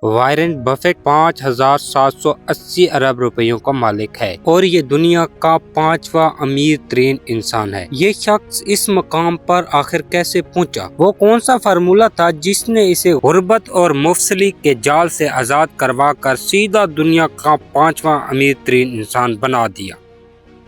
Warren buffet 5,780 ارب روپیوں کا مالک ہے اور یہ دنیا کا 5واں امیر ترین انسان ہے۔ یہ شخص اس مقام پر آخر کیسے پہنچا؟ وہ کون سا فارمولا تھا جس نے اسے غربت اور مفلسی کے جال سے آزاد کروا کر سیدھا دنیا کا 5واں امیر ترین انسان بنا دیا؟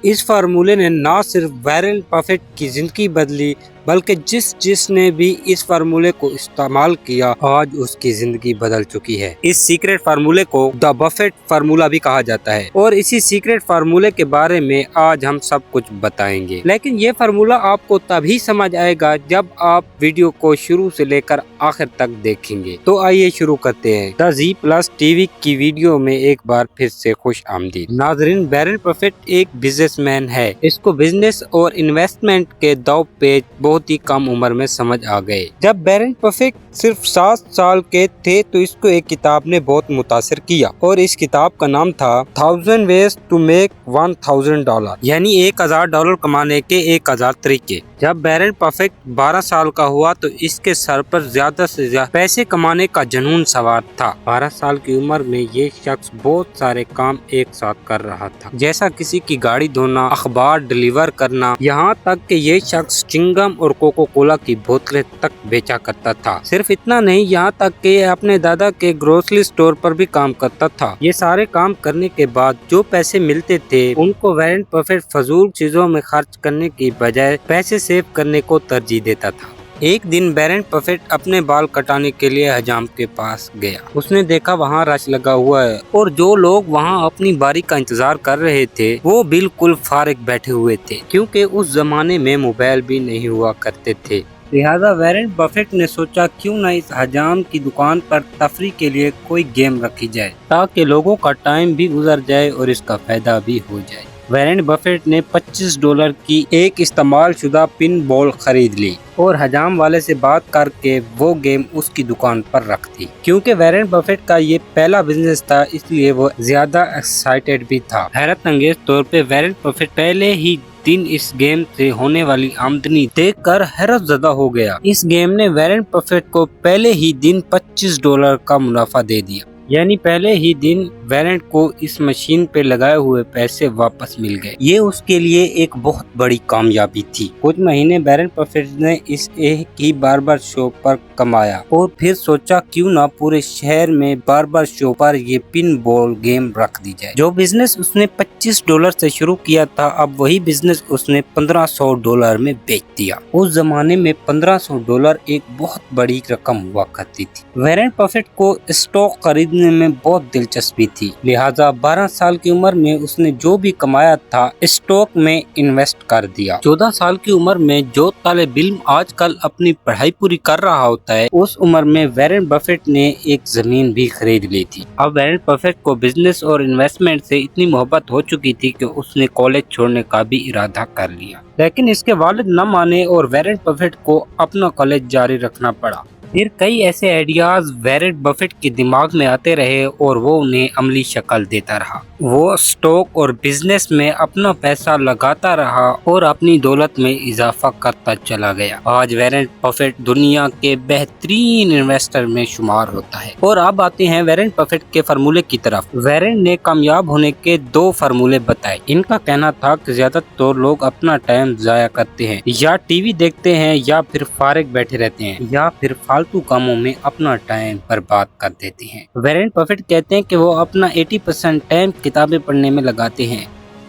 اس فارمولے نے نہ صرف وارن بفیٹ کی زندگی بدلی بلکہ جس نے بھی اس فارمولے کو استعمال کیا آج اس کی زندگی بدل چکی ہے۔ اس سیکریٹ فارمولے کو دا بفیٹ فارمولا بھی کہا جاتا ہے اور اسی سیکریٹ فارمولے کے بارے میں آج ہم سب کچھ بتائیں گے، لیکن یہ فارمولا آپ کو تبھی سمجھ آئے گا جب آپ ویڈیو کو شروع سے لے کر آخر تک دیکھیں گے۔ تو آئیے شروع کرتے ہیں۔ دا زی پلس ٹی وی کی ویڈیو میں ایک بار پھر سے خوش آمدید۔ ناظرین، وارن بفیٹ ایک بزنس مین ہے۔ اس کو بزنس اور انویسٹمنٹ کے دو پیج بہت ہی کم عمر میں سمجھ آ گئے۔ جب وارن بفیٹ صرف 7 سال کے تھے تو اس کو ایک کتاب نے بہت متاثر کیا اور اس کتاب کا نام تھا 1000 ways to make $1000، یعنی $1000 کمانے کے 1000 طریقے۔ جب وارن بفیٹ 12 سال کا ہوا تو اس کے سر پر زیادہ سے زیادہ پیسے کمانے کا جنون سوار تھا۔ 12 سال کی عمر میں یہ شخص بہت سارے کام ایک ساتھ کر رہا تھا، جیسا کسی کی گاڑی دھونا، اخبار ڈلیور کرنا، یہاں تک کہ یہ شخص چنگم اور کوکو کولا کی بوتلیں تک بیچا کرتا تھا۔ صرف اتنا نہیں، یہاں تک کہ اپنے دادا کے گروسری سٹور پر بھی کام کرتا تھا۔ یہ سارے کام کرنے کے بعد جو پیسے ملتے تھے ان کو وارن بفیٹ فضول چیزوں میں خرچ کرنے کی بجائے پیسے سیو کرنے کو ترجیح دیتا تھا۔ ایک دن وارن بفیٹ اپنے بال کٹانے کے لیے حجام کے پاس گیا۔ اس نے دیکھا وہاں رش لگا ہوا ہے اور جو لوگ وہاں اپنی باری کا انتظار کر رہے تھے وہ بالکل فارغ بیٹھے ہوئے تھے، کیونکہ اس زمانے میں موبائل بھی نہیں ہوا کرتے تھے۔ لہذا وارن بفیٹ نے سوچا کیوں نہ اس حجام کی دکان پر تفریح کے لیے کوئی گیم رکھی جائے تاکہ لوگوں کا ٹائم بھی گزر جائے اور اس کا فائدہ بھی ہو جائے۔ وارن بفیٹ نے $25 کی ایک استعمال شدہ پن بال خرید لی اور حجام والے سے بات کر کے وہ گیم اس کی دکان پر رکھ دی۔ کیونکہ وارن بفیٹ کا یہ پہلا بزنس تھا اس لیے وہ زیادہ ایکسائٹیڈ بھی تھا۔ حیرت انگیز طور پہ وارن بفیٹ پہلے ہی دن اس گیم سے ہونے والی آمدنی دیکھ کر حیرت زدہ ہو گیا۔ اس گیم نے وارن بفیٹ کو پہلے ہی دن $25 کا منافع دے دیا، یعنی پہلے ہی دن وارن کو اس مشین پہ لگائے ہوئے پیسے واپس مل گئے۔ یہ اس کے لیے ایک بہت بڑی کامیابی تھی۔ کچھ مہینے وارن بفیٹ نے اس ایک ہی باربر شاپ پر کمایا اور پھر سوچا کیوں نہ پورے شہر میں باربر شاپ پر یہ پن بال گیم رکھ دی جائے۔ جو بزنس اس نے $25 سے شروع کیا تھا اب وہی بزنس اس نے $1500 میں بیچ دیا۔ اس زمانے میں $1500 ایک بہت بڑی رقم ہوا کرتی تھی۔ وارن بفیٹ کو اسٹاک خریدنے میں بہت دلچسپی تھی، لہٰذا 12 سال کی عمر میں اس نے جو بھی کمایا تھا اسٹاک میں انویسٹ کر دیا۔ 14 سال کی عمر میں جو طالب علم آج کل اپنی پڑھائی پوری کر رہا ہوتا ہے اس عمر میں وارن بفیٹ نے ایک زمین بھی خرید لی تھی۔ اب وارن بفیٹ کو بزنس اور انویسٹمنٹ سے اتنی محبت ہو چکی تھی کہ اس نے کالج چھوڑنے کا بھی ارادہ کر لیا، لیکن اس کے والد نہ مانے اور وارن بفیٹ کو اپنا کالج جاری رکھنا پڑا۔ پھر کئی ایسے آئیڈیاز وارن بفیٹ کے دماغ میں آتے رہے اور وہ انہیں عملی شکل دیتا رہا۔ وہ اسٹاک اور بزنس میں اپنا پیسہ لگاتا رہا اور اپنی دولت میں اضافہ کرتا چلا گیا۔ آج وارن بفیٹ دنیا کے بہترین انویسٹر میں شمار ہوتا ہے۔ اور اب آتے ہیں وارن بفیٹ کے فارمولے کی طرف۔ وارن نے کامیاب ہونے کے 2 فارمولے بتائے۔ ان کا کہنا تھا کہ زیادہ تر لوگ اپنا ٹائم ضائع کرتے ہیں، یا ٹی وی دیکھتے ہیں، یا پھر فارغ بیٹھے رہتے ہیں، یا پھر فالتو کاموں میں اپنا ٹائم برباد کر دیتے ہیں۔ وارن بفیٹ کہتے ہیں کہ وہ اپنا 80% ٹائم کتابیں پڑھنے میں لگاتے ہیں،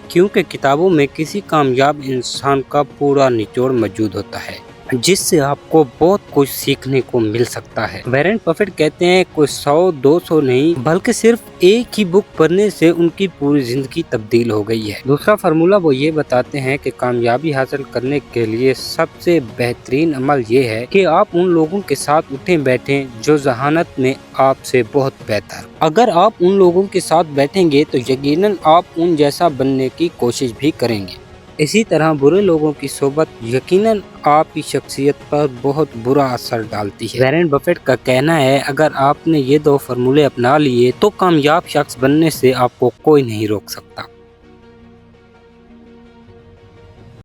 کیونکہ کتابوں میں کسی کامیاب انسان کا پورا نچوڑ موجود ہوتا ہے جس سے آپ کو بہت کچھ سیکھنے کو مل سکتا ہے۔ وارن بفیٹ کہتے ہیں کوئی 100-200 نہیں بلکہ صرف ایک ہی بک پڑھنے سے ان کی پوری زندگی تبدیل ہو گئی ہے۔ دوسرا فارمولا وہ یہ بتاتے ہیں کہ کامیابی حاصل کرنے کے لیے سب سے بہترین عمل یہ ہے کہ آپ ان لوگوں کے ساتھ اٹھیں بیٹھیں جو ذہانت میں آپ سے بہت بہتر۔ اگر آپ ان لوگوں کے ساتھ بیٹھیں گے تو یقیناً آپ ان جیسا بننے کی کوشش بھی کریں گے۔ اسی طرح برے لوگوں کی صحبت یقیناً آپ کی شخصیت پر بہت برا اثر ڈالتی ہے۔ وارن بفیٹ کا کہنا ہے اگر آپ نے یہ 2 فارمولے اپنا لیے تو کامیاب شخص بننے سے آپ کو کوئی نہیں روک سکتا۔